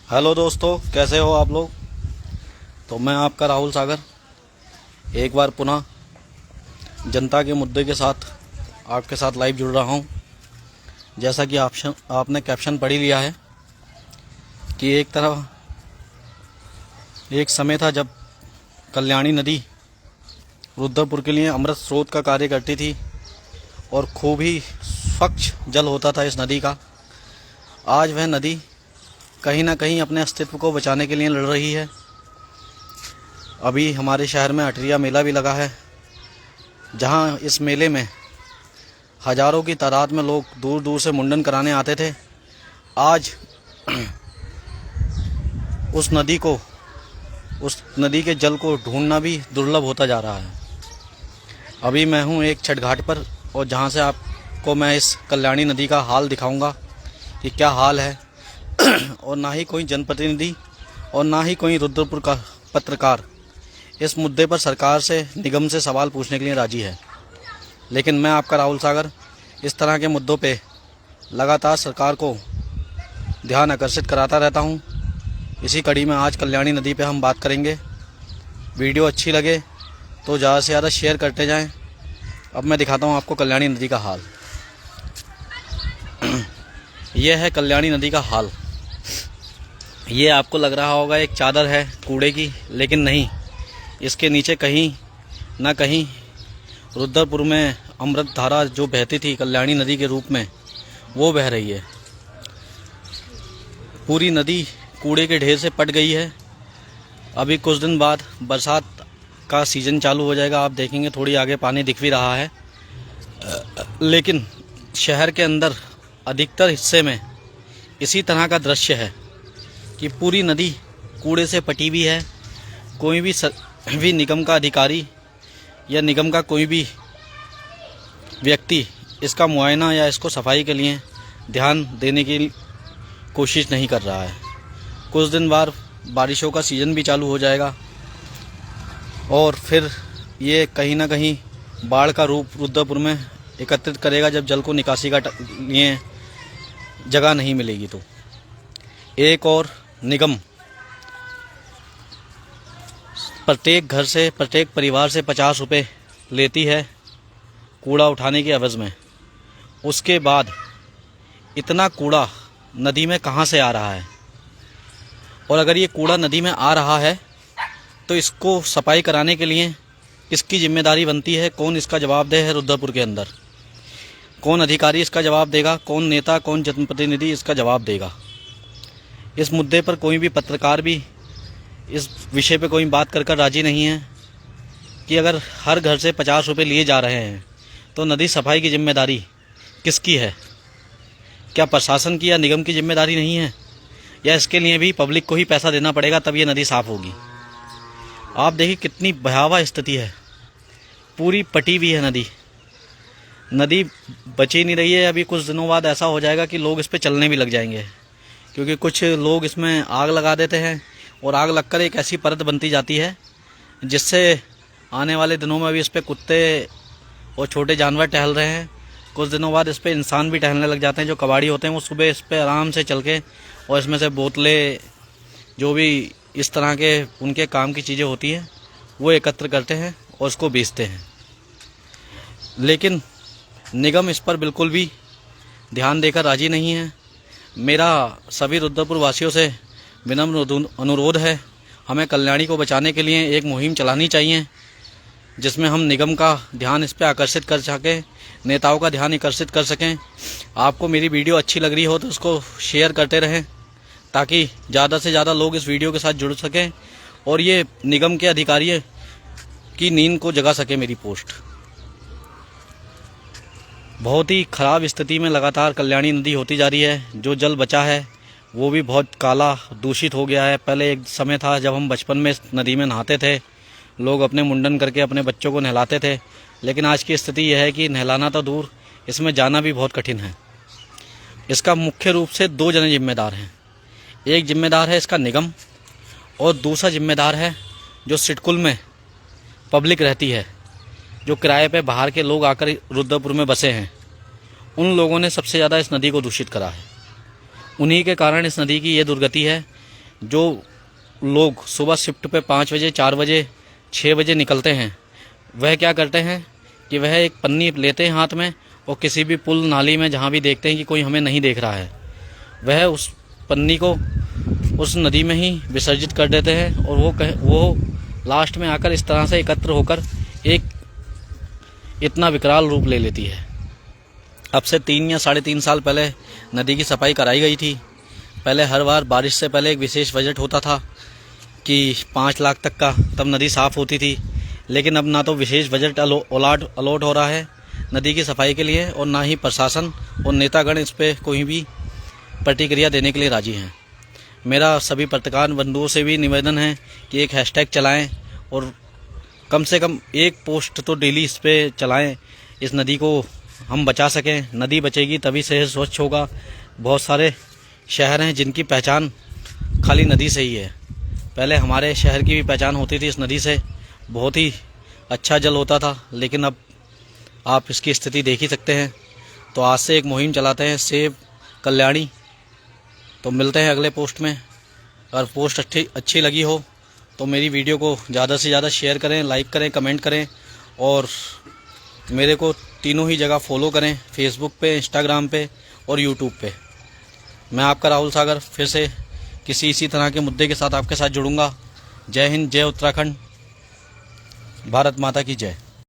Hello दोस्तों, कैसे हो आप लोग। तो मैं आपका राहुल सागर एक बार पुनः जनता के मुद्दे के साथ आपके साथ लाइव जुड़ रहा हूं। जैसा कि आपने कैप्शन पढ़ ही लिया है कि एक समय था जब कल्याणी नदी रुद्रपुर के लिए अमृत स्रोत का कार्य करती थी और खूब ही स्वच्छ जल होता था इस नदी का। आज वह नदी कहीं ना कहीं अपने अस्तित्व को बचाने के लिए लड़ रही है। अभी हमारे शहर में अटरिया मेला भी लगा है, जहां इस मेले में हजारों की तादाद में लोग दूर दूर से मुंडन कराने आते थे। आज उस नदी के जल को ढूंढना भी दुर्लभ होता जा रहा है। अभी मैं हूं एक छठ घाट पर, और जहां से आपको मैं इस कल्याणी नदी का हाल दिखाऊंगा कि क्या हाल है। और ना ही कोई जनप्रतिनिधि और ना ही कोई रुद्रपुर का पत्रकार इस मुद्दे पर सरकार से, निगम से सवाल पूछने के लिए राजी है। लेकिन मैं आपका राहुल सागर इस तरह के मुद्दों पे लगातार सरकार को ध्यान आकर्षित कराता रहता हूं। इसी कड़ी में आज कल्याणी नदी पे हम बात करेंगे। वीडियो अच्छी लगे तो ज़्यादा से ज़्यादा शेयर करते जाएं। अब मैं दिखाता हूं आपको कल्याणी नदी का हाल। यह है कल्याणी नदी का हाल। ये आपको लग रहा होगा एक चादर है कूड़े की, लेकिन नहीं, इसके नीचे कहीं ना कहीं रुद्रपुर में अमृत धारा जो बहती थी कल्याणी नदी के रूप में, वो बह रही है। पूरी नदी कूड़े के ढेर से पट गई है। अभी कुछ दिन बाद बरसात का सीज़न चालू हो जाएगा। आप देखेंगे थोड़ी आगे पानी दिख भी रहा है, लेकिन शहर के अंदर अधिकतर हिस्से में इसी तरह का दृश्य है कि पूरी नदी कूड़े से पटी हुई है। कोई भी निगम का अधिकारी या निगम का कोई भी व्यक्ति इसका मुआयना या इसको सफाई के लिए ध्यान देने की कोशिश नहीं कर रहा है। कुछ दिन बाद बारिशों का सीज़न भी चालू हो जाएगा और फिर ये कहीं ना कहीं बाढ़ का रूप रुद्रपुर में एकत्रित करेगा, जब जल को निकासी का लिए जगह नहीं मिलेगी। तो एक और निगम प्रत्येक घर से, प्रत्येक परिवार से 50 रुपये लेती है कूड़ा उठाने के एवज़ में। उसके बाद इतना कूड़ा नदी में कहाँ से आ रहा है, और अगर ये कूड़ा नदी में आ रहा है तो इसको सफाई कराने के लिए किसकी जिम्मेदारी बनती है? कौन इसका जवाबदेह है? रुद्रपुर के अंदर कौन अधिकारी इसका जवाब देगा? कौन नेता, कौन जनप्रतिनिधि इसका जवाब देगा? इस मुद्दे पर कोई भी पत्रकार भी इस विषय पे कोई बात कर राजी नहीं है कि अगर हर घर से 50 रुपये लिए जा रहे हैं तो नदी सफाई की जिम्मेदारी किसकी है? क्या प्रशासन की या निगम की जिम्मेदारी नहीं है? या इसके लिए भी पब्लिक को ही पैसा देना पड़ेगा तब ये नदी साफ़ होगी? आप देखिए कितनी भयावह स्थिति है। पूरी पटी हुई है नदी बची नहीं रही है। अभी कुछ दिनों बाद ऐसा हो जाएगा कि लोग इस पे चलने भी लग जाएंगे, क्योंकि कुछ लोग इसमें आग लगा देते हैं और आग लगकर एक ऐसी परत बनती जाती है जिससे आने वाले दिनों में भी इस पे कुत्ते और छोटे जानवर टहल रहे हैं। कुछ दिनों बाद इस पे इंसान भी टहलने लग जाते हैं। जो कबाड़ी होते हैं वो सुबह इस पे आराम से चल के और इसमें से बोतलें, जो भी इस तरह के उनके काम की चीज़ें होती हैं, वो एकत्र करते हैं और उसको बेचते हैं। लेकिन निगम इस पर बिल्कुल भी ध्यान देकर राजी नहीं है। मेरा सभी रुद्रपुर वासियों से विनम्र अनुरोध है, हमें कल्याणी को बचाने के लिए एक मुहिम चलानी चाहिए, जिसमें हम निगम का ध्यान इस पर आकर्षित कर सकें, नेताओं का ध्यान आकर्षित कर सकें। आपको मेरी वीडियो अच्छी लग रही हो तो उसको शेयर करते रहें, ताकि ज़्यादा से ज़्यादा लोग इस वीडियो के साथ जुड़ सकें और ये निगम के अधिकारियों की नींद को जगा सके मेरी पोस्ट। बहुत ही ख़राब स्थिति में लगातार कल्याणी नदी होती जा रही है। जो जल बचा है वो भी बहुत काला, दूषित हो गया है। पहले एक समय था जब हम बचपन में इस नदी में नहाते थे, लोग अपने मुंडन करके अपने बच्चों को नहलाते थे। लेकिन आज की स्थिति यह है कि नहलाना तो दूर, इसमें जाना भी बहुत कठिन है। इसका मुख्य रूप से 2 जने जिम्मेदार हैं। एक जिम्मेदार है इसका निगम, और दूसरा जिम्मेदार है जो सिडकुल में पब्लिक रहती है, जो किराए पे बाहर के लोग आकर रुद्रपुर में बसे हैं। उन लोगों ने सबसे ज़्यादा इस नदी को दूषित करा है। उन्हीं के कारण इस नदी की ये दुर्गति है जो लोग सुबह शिफ्ट पे 5 बजे, 4 बजे, 6 बजे निकलते हैं, वह क्या करते हैं कि वह एक पन्नी लेते हैं हाथ में और किसी भी पुल नाली में जहाँ भी देखते हैं कि कोई हमें नहीं देख रहा है, वह उस पन्नी को उस नदी में ही विसर्जित कर देते हैं और वो लास्ट में आकर इस तरह से एकत्र होकर एक इतना विकराल रूप ले लेती है। अब से 3 या 3.5 साल पहले नदी की सफाई कराई गई थी। पहले हर बार बारिश से पहले एक विशेष बजट होता था कि 5 लाख तक का, तब नदी साफ़ होती थी। लेकिन अब ना तो विशेष बजट अलॉट हो रहा है नदी की सफाई के लिए और ना ही प्रशासन और नेतागण इस पर कोई भी प्रतिक्रिया देने के लिए राजी हैं। मेरा सभी पत्रकार बंधुओं से भी निवेदन है कि एक हैशटैग चलाएं और कम से कम एक पोस्ट तो डेली इस पर चलाएं, इस नदी को हम बचा सकें। नदी बचेगी तभी शहर स्वच्छ होगा। बहुत सारे शहर हैं जिनकी पहचान खाली नदी से ही है। पहले हमारे शहर की भी पहचान होती थी इस नदी से, बहुत ही अच्छा जल होता था, लेकिन अब आप इसकी स्थिति देख ही सकते हैं। तो आज से एक मुहिम चलाते हैं, सेव कल्याणी। तो मिलते हैं अगले पोस्ट में। अगर पोस्ट अच्छी लगी हो तो मेरी वीडियो को ज़्यादा से ज़्यादा शेयर करें, लाइक करें, कमेंट करें और मेरे को तीनों ही जगह फॉलो करें, फेसबुक पे, इंस्टाग्राम पे और यूट्यूब पे। मैं आपका राहुल सागर फिर से किसी इसी तरह के मुद्दे के साथ आपके साथ जुड़ूंगा। जय हिंद, जय उत्तराखंड, भारत माता की जय।